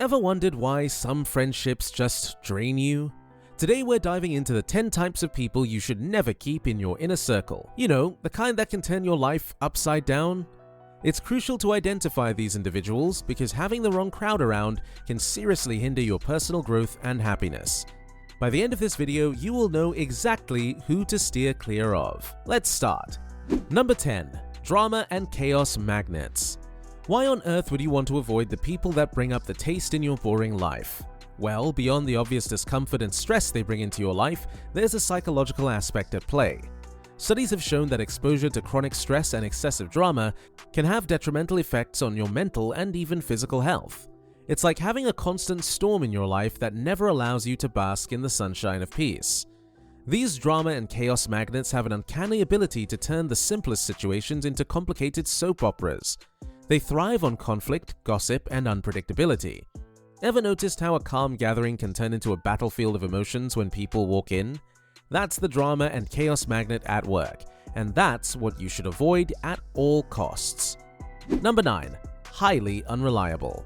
Ever wondered why some friendships just drain you? Today we're diving into the 10 types of people you should never keep in your inner circle. You know, the kind that can turn your life upside down. It's crucial to identify these individuals because having the wrong crowd around can seriously hinder your personal growth and happiness. By the end of this video, you will know exactly who to steer clear of. Let's start. Number 10. Drama and chaos magnets. Why on earth would you want to avoid the people that bring up the taste in your boring life? Well, beyond the obvious discomfort and stress they bring into your life, there's a psychological aspect at play. Studies have shown that exposure to chronic stress and excessive drama can have detrimental effects on your mental and even physical health. It's like having a constant storm in your life that never allows you to bask in the sunshine of peace. These drama and chaos magnets have an uncanny ability to turn the simplest situations into complicated soap operas. They thrive on conflict, gossip, and unpredictability. Ever noticed how a calm gathering can turn into a battlefield of emotions when people walk in? That's the drama and chaos magnet at work, and that's what you should avoid at all costs. Number 9. Highly unreliable.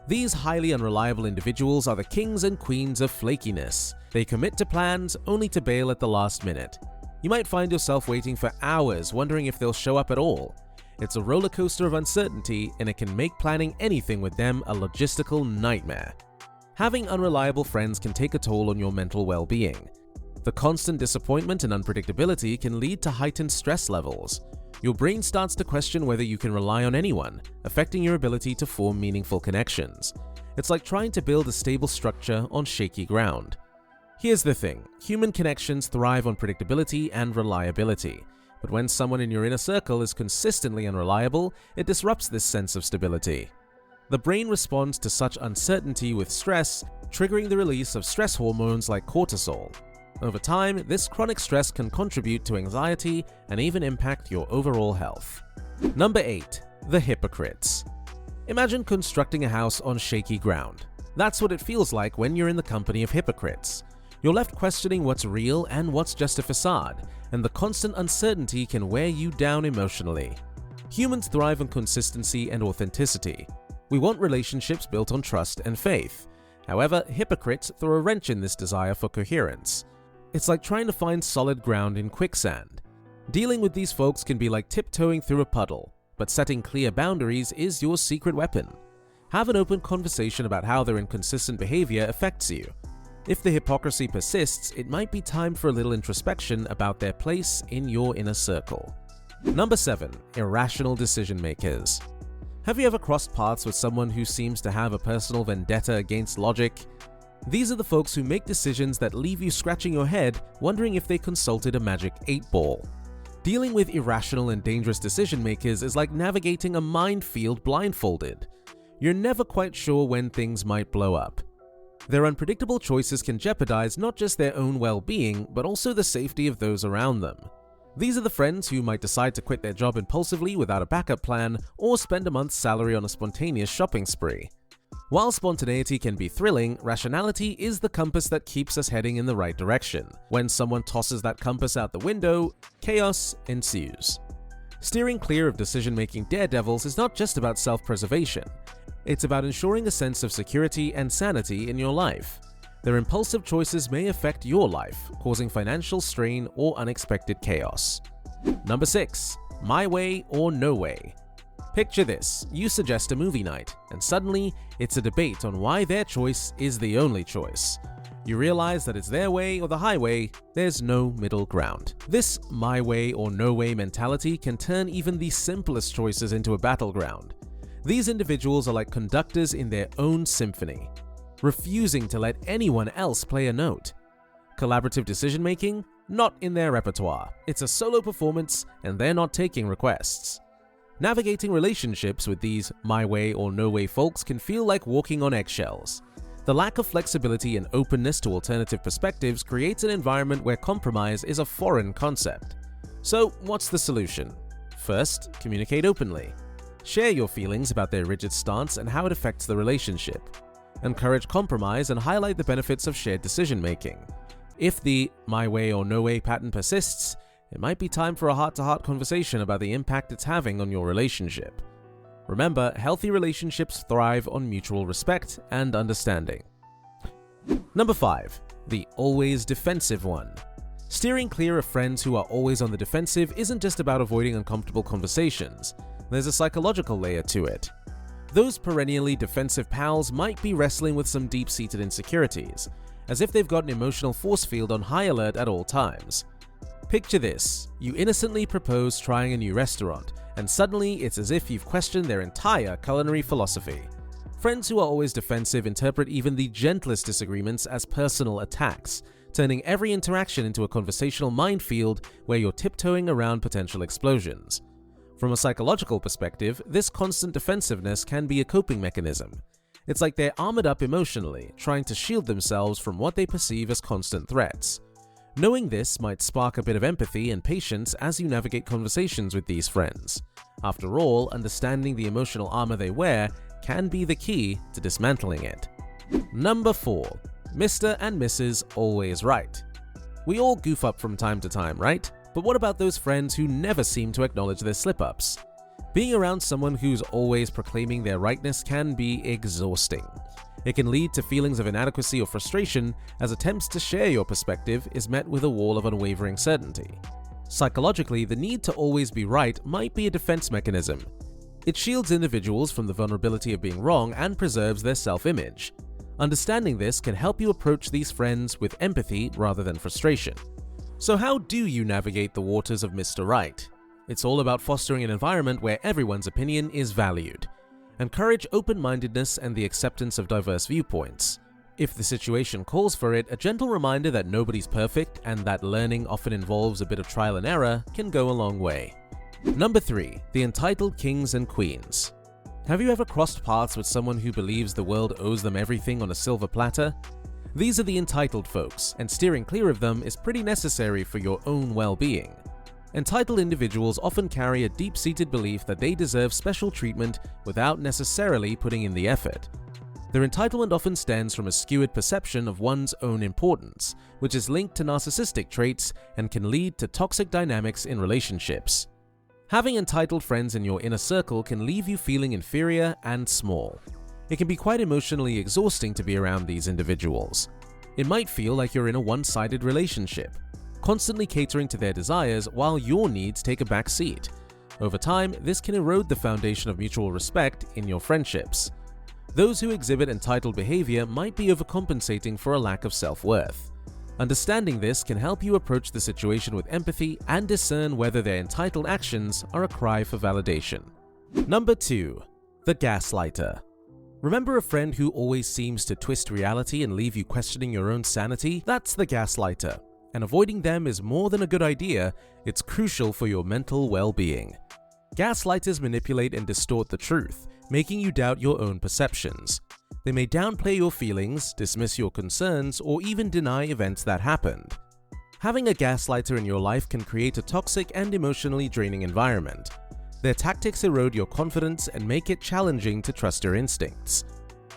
These highly unreliable individuals are the kings and queens of flakiness. They commit to plans only to bail at the last minute. You might find yourself waiting for hours wondering if they'll show up at all. It's a roller coaster of uncertainty, and it can make planning anything with them a logistical nightmare. Having unreliable friends can take a toll on your mental well-being. The constant disappointment and unpredictability can lead to heightened stress levels. Your brain starts to question whether you can rely on anyone, affecting your ability to form meaningful connections. It's like trying to build a stable structure on shaky ground. Here's the thing, human connections thrive on predictability and reliability. But when someone in your inner circle is consistently unreliable, it disrupts this sense of stability. The brain responds to such uncertainty with stress, triggering the release of stress hormones like cortisol. Over time, this chronic stress can contribute to anxiety and even impact your overall health. Number 8. The Hypocrites. Imagine constructing a house on shaky ground. That's what it feels like when you're in the company of hypocrites. You're left questioning what's real and what's just a facade, and the constant uncertainty can wear you down emotionally. Humans thrive on consistency and authenticity. We want relationships built on trust and faith. However, hypocrites throw a wrench in this desire for coherence. It's like trying to find solid ground in quicksand. Dealing with these folks can be like tiptoeing through a puddle, but setting clear boundaries is your secret weapon. Have an open conversation about how their inconsistent behavior affects you. If the hypocrisy persists, it might be time for a little introspection about their place in your inner circle. Number 7. Irrational decision makers. Have you ever crossed paths with someone who seems to have a personal vendetta against logic? These are the folks who make decisions that leave you scratching your head, wondering if they consulted a magic 8-ball. Dealing with irrational and dangerous decision makers is like navigating a minefield blindfolded. You're never quite sure when things might blow up. Their unpredictable choices can jeopardize not just their own well-being, but also the safety of those around them. These are the friends who might decide to quit their job impulsively without a backup plan or spend a month's salary on a spontaneous shopping spree. While spontaneity can be thrilling, rationality is the compass that keeps us heading in the right direction. When someone tosses that compass out the window, chaos ensues. Steering clear of decision-making daredevils is not just about self-preservation. It's about ensuring a sense of security and sanity in your life. Their impulsive choices may affect your life, causing financial strain or unexpected chaos. Number 6. My way or no way. Picture this, you suggest a movie night, and suddenly it's a debate on why their choice is the only choice. You realize that it's their way or the highway, there's no middle ground. This my way or no way mentality can turn even the simplest choices into a battleground. These individuals are like conductors in their own symphony, refusing to let anyone else play a note. Collaborative decision-making? Not in their repertoire. It's a solo performance, and they're not taking requests. Navigating relationships with these my way or no way folks can feel like walking on eggshells. The lack of flexibility and openness to alternative perspectives creates an environment where compromise is a foreign concept. So, what's the solution? First, communicate openly. Share your feelings about their rigid stance and how it affects the relationship. Encourage compromise and highlight the benefits of shared decision-making. If the my way or no way pattern persists, it might be time for a heart-to-heart conversation about the impact it's having on your relationship. Remember, healthy relationships thrive on mutual respect and understanding. Number 5. The always defensive one. Steering clear of friends who are always on the defensive isn't just about avoiding uncomfortable conversations. There's a psychological layer to it. Those perennially defensive pals might be wrestling with some deep-seated insecurities, as if they've got an emotional force field on high alert at all times. Picture this: you innocently propose trying a new restaurant, and suddenly it's as if you've questioned their entire culinary philosophy. Friends who are always defensive interpret even the gentlest disagreements as personal attacks, turning every interaction into a conversational minefield where you're tiptoeing around potential explosions. From a psychological perspective, this constant defensiveness can be a coping mechanism. It's like they're armored up emotionally, trying to shield themselves from what they perceive as constant threats. Knowing this might spark a bit of empathy and patience as you navigate conversations with these friends. After all, understanding the emotional armor they wear can be the key to dismantling it. Number 4. Mr. and Mrs. Always Right. We all goof up from time to time, right? But what about those friends who never seem to acknowledge their slip-ups? Being around someone who's always proclaiming their rightness can be exhausting. It can lead to feelings of inadequacy or frustration as attempts to share your perspective is met with a wall of unwavering certainty. Psychologically, the need to always be right might be a defense mechanism. It shields individuals from the vulnerability of being wrong and preserves their self-image. Understanding this can help you approach these friends with empathy rather than frustration. So how do you navigate the waters of Mr. Right? It's all about fostering an environment where everyone's opinion is valued. Encourage open-mindedness and the acceptance of diverse viewpoints. If the situation calls for it, a gentle reminder that nobody's perfect and that learning often involves a bit of trial and error can go a long way. Number 3. The entitled kings and queens. Have you ever crossed paths with someone who believes the world owes them everything on a silver platter? These are the entitled folks, and steering clear of them is pretty necessary for your own well-being. Entitled individuals often carry a deep-seated belief that they deserve special treatment without necessarily putting in the effort. Their entitlement often stems from a skewed perception of one's own importance, which is linked to narcissistic traits and can lead to toxic dynamics in relationships. Having entitled friends in your inner circle can leave you feeling inferior and small. It can be quite emotionally exhausting to be around these individuals. It might feel like you're in a one-sided relationship, constantly catering to their desires while your needs take a back seat. Over time, this can erode the foundation of mutual respect in your friendships. Those who exhibit entitled behavior might be overcompensating for a lack of self-worth. Understanding this can help you approach the situation with empathy and discern whether their entitled actions are a cry for validation. Number 2. The Gaslighter. Remember a friend who always seems to twist reality and leave you questioning your own sanity? That's the Gaslighter. And avoiding them is more than a good idea, it's crucial for your mental well-being. Gaslighters manipulate and distort the truth, making you doubt your own perceptions. They may downplay your feelings, dismiss your concerns, or even deny events that happened. Having a gaslighter in your life can create a toxic and emotionally draining environment. Their tactics erode your confidence and make it challenging to trust your instincts.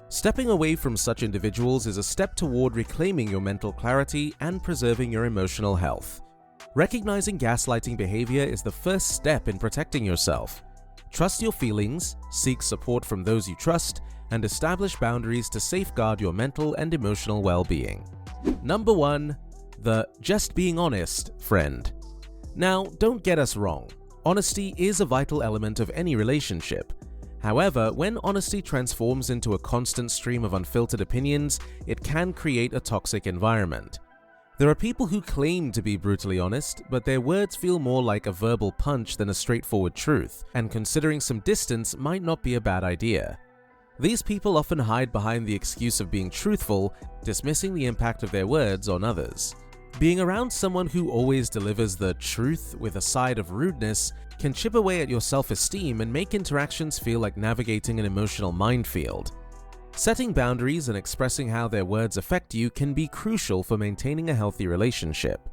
Stepping away from such individuals is a step toward reclaiming your mental clarity and preserving your emotional health. Recognizing gaslighting behavior is the first step in protecting yourself. Trust your feelings, seek support from those you trust, and establish boundaries to safeguard your mental and emotional well-being. Number 1. The just being honest friend. Now, don't get us wrong. Honesty is a vital element of any relationship. However, when honesty transforms into a constant stream of unfiltered opinions, it can create a toxic environment. There are people who claim to be brutally honest, but their words feel more like a verbal punch than a straightforward truth, and considering some distance might not be a bad idea. These people often hide behind the excuse of being truthful, dismissing the impact of their words on others. Being around someone who always delivers the truth with a side of rudeness can chip away at your self-esteem and make interactions feel like navigating an emotional minefield. Setting boundaries and expressing how their words affect you can be crucial for maintaining a healthy relationship.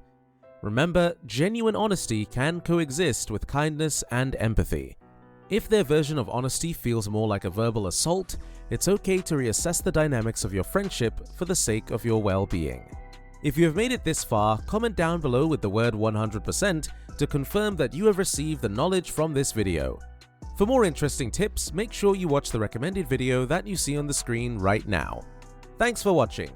Remember, genuine honesty can coexist with kindness and empathy. If their version of honesty feels more like a verbal assault, it's okay to reassess the dynamics of your friendship for the sake of your well-being. If you have made it this far, comment down below with the word 100% to confirm that you have received the knowledge from this video. For more interesting tips, make sure you watch the recommended video that you see on the screen right now. Thanks for watching.